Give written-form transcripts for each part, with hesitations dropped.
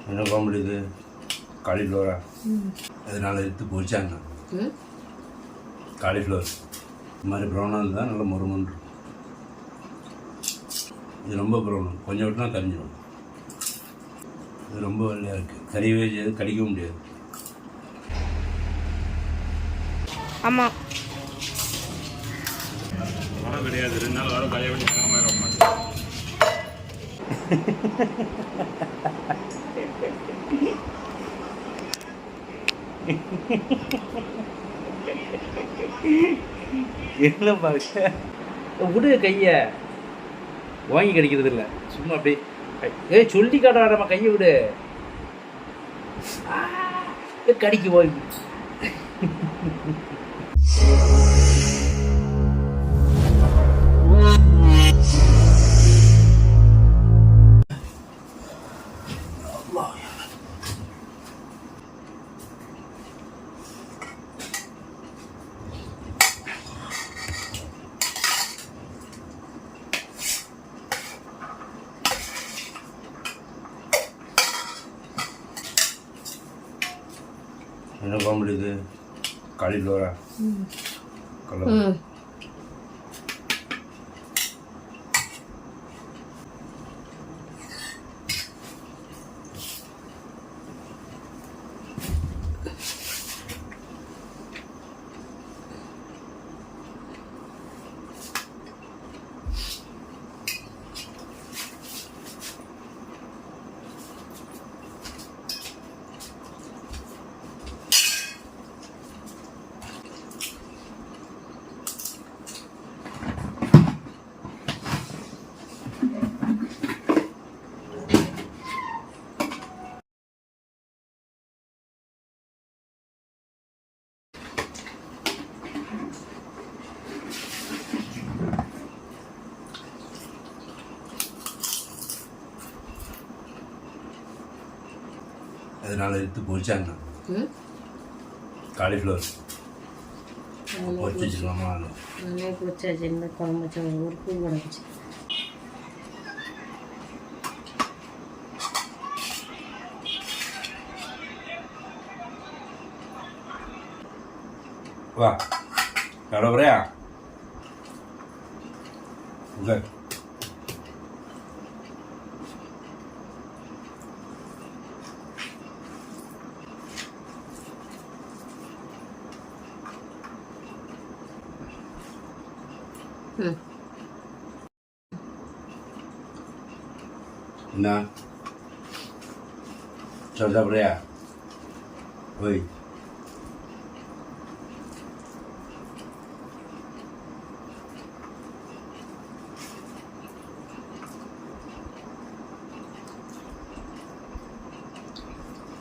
என்ன குழம்பு இது? காலிஃப்ளவரா? அதனால் எடுத்து பொரிச்சாங்க. காலிஃப்ளவர் இந்த மாதிரி ப்ரௌனாக இருந்தால் நல்லா மொறுமொன்று இருக்கும். இது ரொம்ப ப்ரௌனு, கொஞ்சம் விட்டுனா கரிஞ்சிடும். இது ரொம்ப வெள்ளையாக இருக்குது, கறியவே செய்யாது, கடிக்கவும் முடியாது. ஆமாம், மரம் கிடையாது. 2 நாள் வர தலையை வச்சு மாதிரி ரொம்ப என்ன பாருங்க, விடு கையை வாங்கி கிடைக்கிறது இல்லை, சும்மா அப்படியே சொல்லி காட்டாடாமா, கையை விடு, கடிக்கு வாங்கி. என்ன குழம்பு இது? காலிஃப்ளவரா? கலர் அதனால் எடுத்து பொரிச்சாங்க. காலிஃப்ளவர் பொரிச்சு வச்சுக்கலாமா? நல்லா பொரிச்சாச்சு. இந்த குழம்பு வச்ச ஒரு பூ கிடக்குச்சு. வா கடவுறையா இங்கே என்ன சாப்பிட்றியா? ஓய்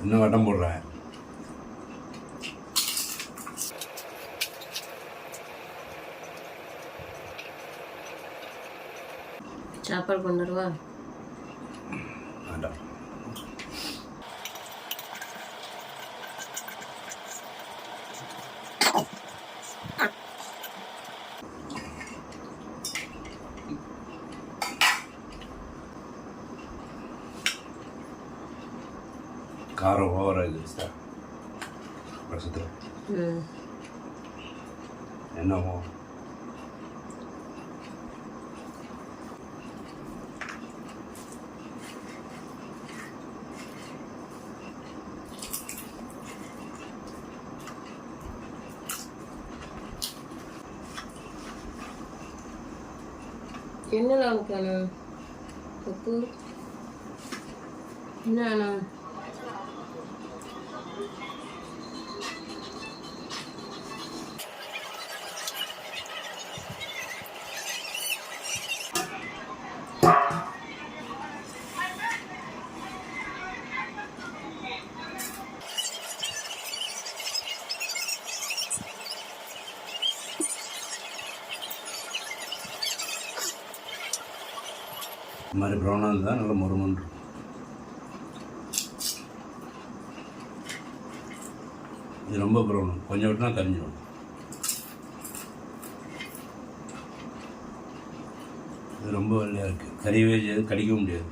இன்னும் வட்டம் போடுறேன். சாப்பாடு கொண்டு வருவா? வேண்டாம். காரம் ஓவராக இருக்குது வருஷத்தில். என்னவோ என்னடா வேணும்? உப்பு என்ன வேணும்? இந்த மாதிரி ப்ரௌனாக இருந்தால் நல்லா மொறுமொன்று இருக்கும். இது ரொம்ப ப்ரௌனு, கொஞ்சம் விட்டுனா கரிஞ்சிடும். இது ரொம்ப வெள்ளையாக இருக்குது, கறியவே செய்யாது, கடிக்கவும் முடியாது.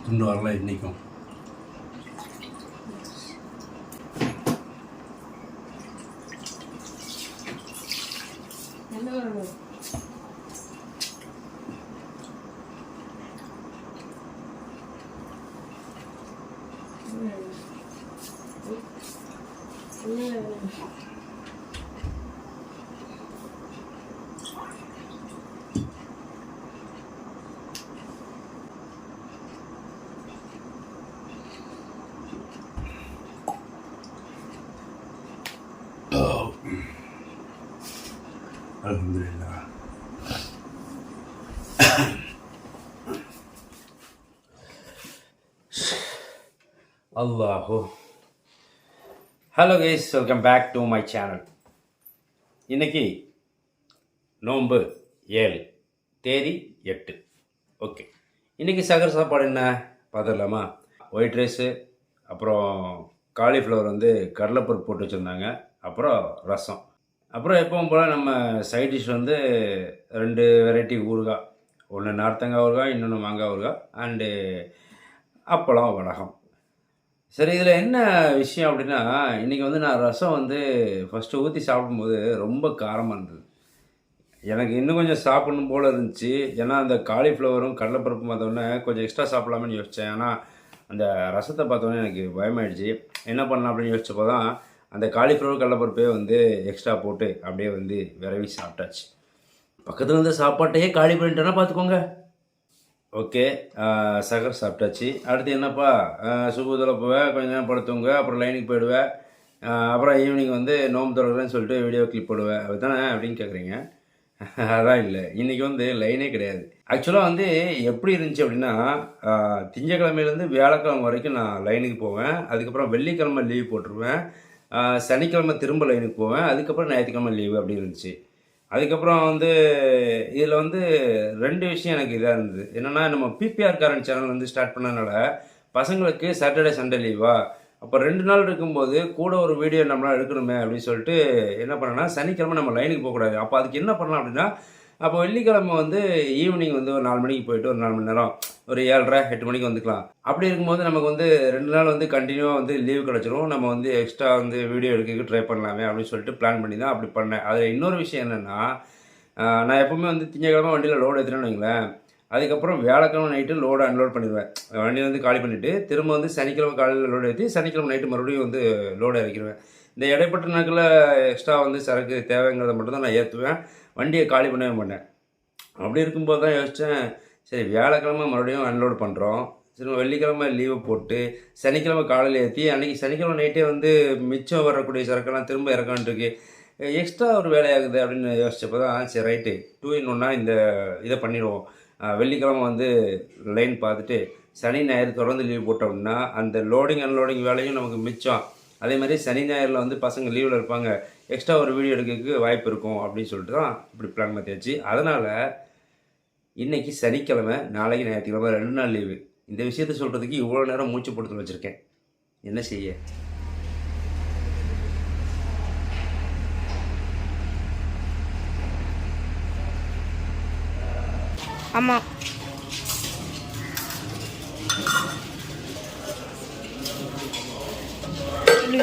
துண்டு வரல இன்றைக்கும். என்ன வரணும்? அல்ஹம்துலில்லாஹ். அல்லாஹோ. Hello guys, welcome back to my channel. இன்னைக்கு நோன்பு 7, தேதி 8. ஓகே, இன்றைக்கி சகர் சாப்பாடு என்ன பார்த்துடலாமா? ஒயிட் ரைஸு, அப்புறம் காலிஃப்ளவர் வந்து கடலைப்பருப்பு போட்டு வச்சுருந்தாங்க, அப்புறம் ரசம், அப்புறம் எப்பவும் போல் நம்ம சைட் டிஷ் வந்து 2 வெரைட்டி ஊறுகாய், ஒன்று நார்த்தங்காய் ஊறுகாய், இன்னொன்று மாங்காய் ஊறுகாய், அண்டு அப்பளம் வடகம். சரி, இதில் என்ன விஷயம் அப்படின்னா, இன்றைக்கி வந்து நான் ரசம் வந்து ஃபஸ்ட்டு ஊற்றி சாப்பிடும்போது ரொம்ப காரமாக இருந்தது. எனக்கு இன்னும் கொஞ்சம் சாப்பிடணும் போல் இருந்துச்சு. ஏன்னா அந்த காலிஃப்ளவரும் கடலைப்பருப்பும் பார்த்தோன்னே கொஞ்சம் எக்ஸ்ட்ரா சாப்பிடலாமேன்னு யோசித்தேன். ஆனால் அந்த ரசத்தை பார்த்தோன்னே எனக்கு பயமாயிடுச்சு. என்ன பண்ணலாம் அப்படின்னு யோசிச்சப்போ தான் அந்த காலிஃப்ளவர் கடலைப்பருப்பே வந்து எக்ஸ்ட்ரா போட்டு அப்படியே வந்து விரவி சாப்பிட்டாச்சு. பக்கத்தில் இருந்த சாப்பாட்டையே காலி பண்ணிட்டேன்னா பார்த்துக்கோங்க. ஓகே, சகர் சாப்பிட்டாச்சு. அடுத்து என்னப்பா, சுபூதில் போவேன், கொஞ்சம் நேரம் படுத்துவங்க, அப்புறம் லைனுக்கு போயிடுவேன், அப்புறம் ஈவினிங் வந்து நோம்பு தொடர்றேன்னு சொல்லிட்டு வீடியோ கிளிப் போடுவேன், அதுதானே அப்படின்னு கேட்குறீங்க. அதான் இல்லை, இன்றைக்கி வந்து லைனே கிடையாது. ஆக்சுவலாக வந்து எப்படி இருந்துச்சு அப்படின்னா, திங்கக்கிழமையிலேருந்து வியாழக்கிழமை வரைக்கும் நான் லைனுக்கு போவேன், அதுக்கப்புறம் வெள்ளிக்கிழமை லீவ் போட்டுருவேன், சனிக்கிழமை திரும்ப லைனுக்கு போவேன், அதுக்கப்புறம் ஞாயிற்றுக்கிழமை லீவு அப்படி இருந்துச்சு. அதுக்கப்புறம் வந்து இதில் வந்து 2 விஷயம் எனக்கு இதாக இருந்தது. என்னென்னா, நம்ம பிபிஆர் காரன் சேனல் வந்து ஸ்டார்ட் பண்ணதுனால பசங்களுக்கு சாட்டர்டே சண்டே லீவா, அப்போ 2 நாள் இருக்கும்போது கூட ஒரு வீடியோ நம்மளால் எடுக்கணுமே அப்படின்னு சொல்லிட்டு என்ன பண்ணேன்னா, சனிக்கிழமை நம்ம லைனுக்கு போகக்கூடாது. அப்போ அதுக்கு என்ன பண்ணலாம் அப்படின்னா, அப்போ வெள்ளிக்கிழமை வந்து ஈவினிங் வந்து ஒரு 4 மணிக்கு போயிட்டு ஒரு 4 மணி நேரம் ஒரு 7:30 8 மணிக்கு வந்துக்கலாம். அப்படி இருக்கும்போது நமக்கு வந்து 2 நாள் வந்து கண்டினியூவாக வந்து லீவ் கிடச்சிரும். நம்ம வந்து எக்ஸ்ட்ரா வந்து வீடியோ எடுக்க ட்ரை பண்ணலாமே அப்படின்னு சொல்லிட்டு பிளான் பண்ணி தான் அப்படி பண்ணேன். அதில் இன்னொரு விஷயம் என்னென்னா, நான் எப்போவுமே வந்து திங்கக்கிழமை வண்டியில் லோடு ஏற்றுறேன்னு வைங்களேன், அதுக்கப்புறம் வியாழக்கிழமை நைட்டு லோடு அன்லோட் பண்ணிடுவேன். வண்டியை வந்து காலி பண்ணிவிட்டு திரும்ப வந்து சனிக்கிழமை காலையில் லோடு ஏற்றி சனிக்கிழமை நைட்டு மறுபடியும் வந்து லோடு இறக்கிடுவேன். இந்த இடைப்பட்ட நாட்களில் எக்ஸ்ட்ரா வந்து சரக்கு தேவைங்கிறத மட்டும் தான் நான் ஏற்றுவேன், வண்டியை காலி பண்ணவே மாட்டேன். அப்படி இருக்கும்போது தான் யோசித்தேன், சரி வியாழக்கிழமை மறுபடியும் அன்லோட் பண்ணுறோம், திரும்ப வெள்ளிக்கிழமை லீவை போட்டு சனிக்கிழமை காலையில் ஏற்றி அன்றைக்கி சனிக்கிழமை நைட்டே வந்து மிச்சம் வரக்கூடிய சரக்கெல்லாம் திரும்ப இறக்கான்ட்டுருக்கு, எக்ஸ்ட்ரா ஒரு வேலையாகுது அப்படின்னு யோசிச்சப்போ தான் சரி ரைட்டு 2 in 1 இந்த இதை பண்ணிடுவோம். வெள்ளிக்கிழமை வந்து லைன் பார்த்துட்டு சனி ஞாயிறு தொடர்ந்து லீவ் போட்டோம்னா அந்த லோடிங் அன்லோடிங் வேலையும் நமக்கு மிச்சம். அதே மாதிரி சனி ஞாயிறில் வந்து பசங்க லீவில் இருப்பாங்க, எக்ஸ்ட்ரா ஒரு வீடியோ எடுக்கிறதுக்கு வாய்ப்பு இருக்கும் அப்படின்னு சொல்லிட்டு தான் இப்படி பிளான் மாற்றியாச்சு. அதனால் இன்றைக்கி சனிக்கிழமை, நாளைக்கு ஞாயிற்றுக்கிழமை 2 நாள் லீவு. இந்த விஷயத்தை சொல்கிறதுக்கு இவ்வளோ நேரம் மூச்சு போட்டு வச்சுருக்கேன், என்ன செய்ய. ஆமாம்,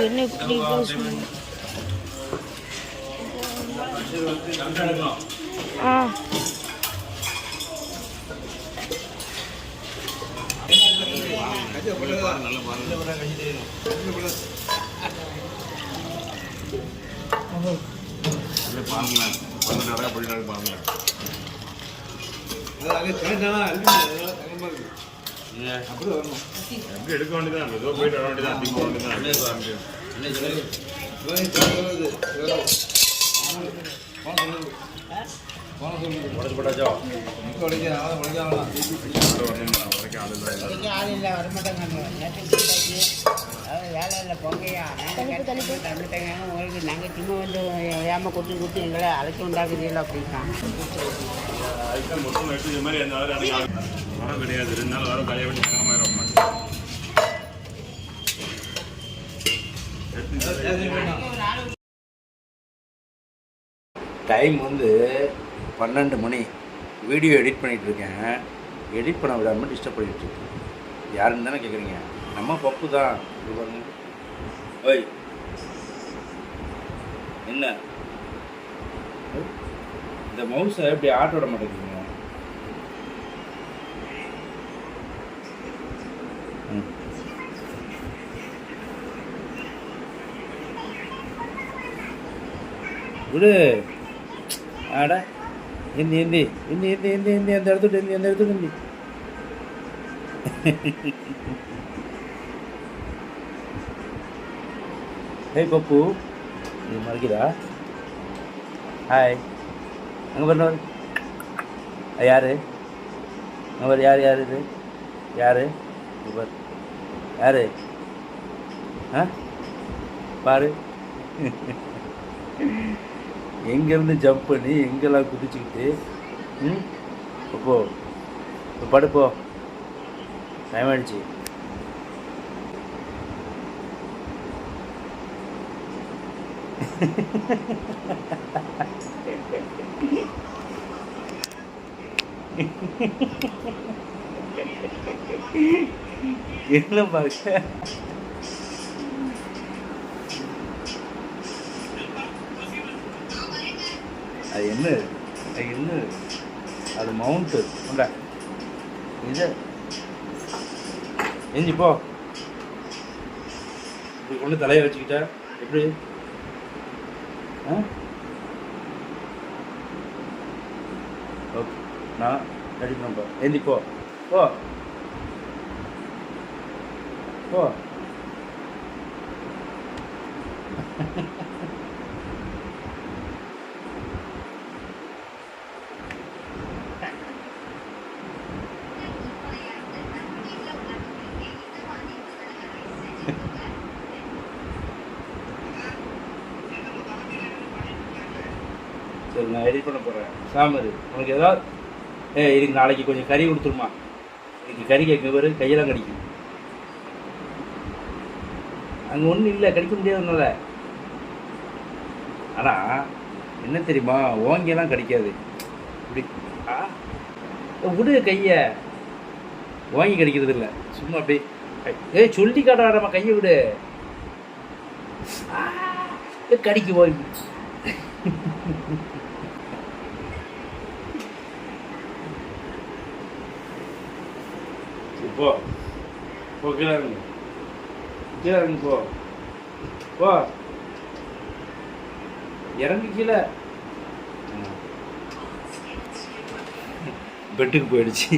என்ன இப்படி ஆ பாருங்களேன், 12 போயிட்டாங்க பாருங்களேன். எப்படி எடுக்க வேண்டியதான், ஏதோ போயிட்டு வர வேண்டியதான், திங்க வேண்டியதான். உடச்சு போட்டாச்சோ நாங்கள் சும்மா வந்து ஏமா கொட்டி எங்களை அழைச்சி உண்டாக்குறீங்களா அப்படின்னா மொத்தம் எடுத்து இது மாதிரி எந்த வரம் கிடையாது. 2 நாள் வர கல்யாணம் பண்ணி டைம் வந்து 12 மணி. வீடியோ எடிட் பண்ணிகிட்டு இருக்கேன். எடிட் பண்ண விடாமல் டிஸ்டர்ப் பண்ணிகிட்டு இருக்கேன். யாருன்னு தானே கேட்குறீங்க? நம்ம பப்பு தான். இது பாருங்க. ஓய் என்ன இந்த மவுஸை எப்படி ஆட்ட விட மாட்டேங்குதுங்க? விடு. ஆட இந்தி இந்தி இந்தி இந்தி இந்தி இந்தி அந்த இடத்துட்டு இந்தி அந்த இடத்துட்டு இந்தி. ஹேய் பப்பு, இது மறைக்குதா? ஹாய். அங்கே பண்ணவர் யார்? அவர் யார்? யார் இது? யார் இவர்? யார்? ஆ பாரு. எங்கேருந்து ஜம்ப் பண்ணி எங்கெல்லாம் குதிச்சுக்கிட்டு இப்போ படுப்போ. டைம் ஆயிடுச்சு. என்ன பார்க்க? அது என்ன? அது என்ன? அது மவுண்ட்டு உண்டா இது. எஞ்சி போ. இப்படி கொண்டு தலையை வச்சுக்கிட்டா எப்படி? ஓகே, நான் ரெடி பண்ண. எந்தி போ போ போ. சரி, நான் எடிட் பண்ண போகிறேன். சாமரு உனக்கு ஏதாவது இதுக்கு நாளைக்கு கொஞ்சம் கறி கொடுத்துருமா? இன்னைக்கு கறி கேட்க பேர் கையெல்லாம் கடிக்கும். அங்கே ஒன்றும் இல்லை, கடிக்க முடியாதுனால. ஆனால் என்ன தெரியுமா, ஓங்கெல்லாம் கடிக்காது. இப்படி விடு கையை. வாங்கி கடிக்கிறது இல்லை, சும்மா அப்படியே சொல்லி காட்டாடாமா. கையை விடு. கடிக்கு வாங்கி. போ போ, கீழே இறங்கு. கீழே இறங்கு. போ போ, இறங்கு கீழே. பெட்டுக்கு போயிடுச்சு.